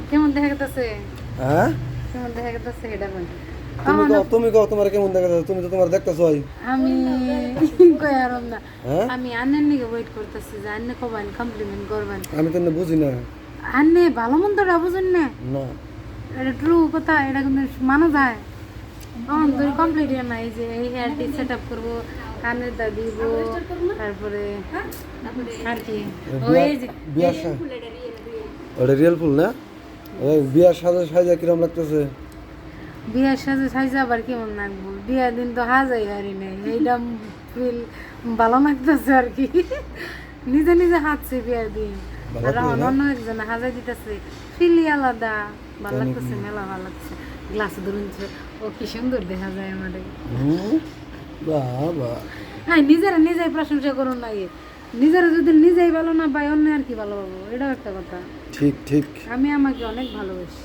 কেমন দেখা গেছে? হ্যাঁ কেমন দেখা গেছে এটা বল। তুমি কও তোমার কেমন দেখা যাচ্ছে? তুমি তো তোমার দেখতেছো। আমি কই আর না। হ্যাঁ আমি আন্নের নিকে ওয়েট করতেছি যে আন্নে কবেন কমপ্লিমেন্ট করবেন। আমি তো বুঝি না। আন্নে ভালো মন্দটা বুঝুন না। না এটা ট্রু কথা, এটা কিন্তু মানা যায়। তখন ধরে কমপ্লিট না, এই যে এই হেয়ারটি সেট আপ করবো, কানের দা দিব, তারপরে আর কি ওই যে বিয়া ওটা রিয়েল ফুল না? ওই বিয়ার সাজা সাজা কিরম লাগতেছে? বিয়ার সাথে সাইজে আবার কেমন লাগবো, বিয়ার দিন তো হাজাই হারি নেই, এইটা ফিল ভালো লাগতেছে আর কি। নিজে নিজে হাঁটছে বিয়ার দিন, ভালো আর লাগতেছে না? অন্য একজন হাজাই দিতেছে, ফিলই আলাদা, ভালো লাগতেছে, মেলা ভালো লাগছে। গ্লাসে ধরুন ও কি সুন্দর দেখা যায় আমার। বাবা হ্যাঁ, নিজেরা নিজেই প্রশংসা করুন না, নিজেরা যদি নিজেই ভালো না পাই, অন্য আর কি ভালো পাবো, এটাও একটা কথা। ঠিক ঠিক। আমি আমাকে অনেক ভালোবাসি।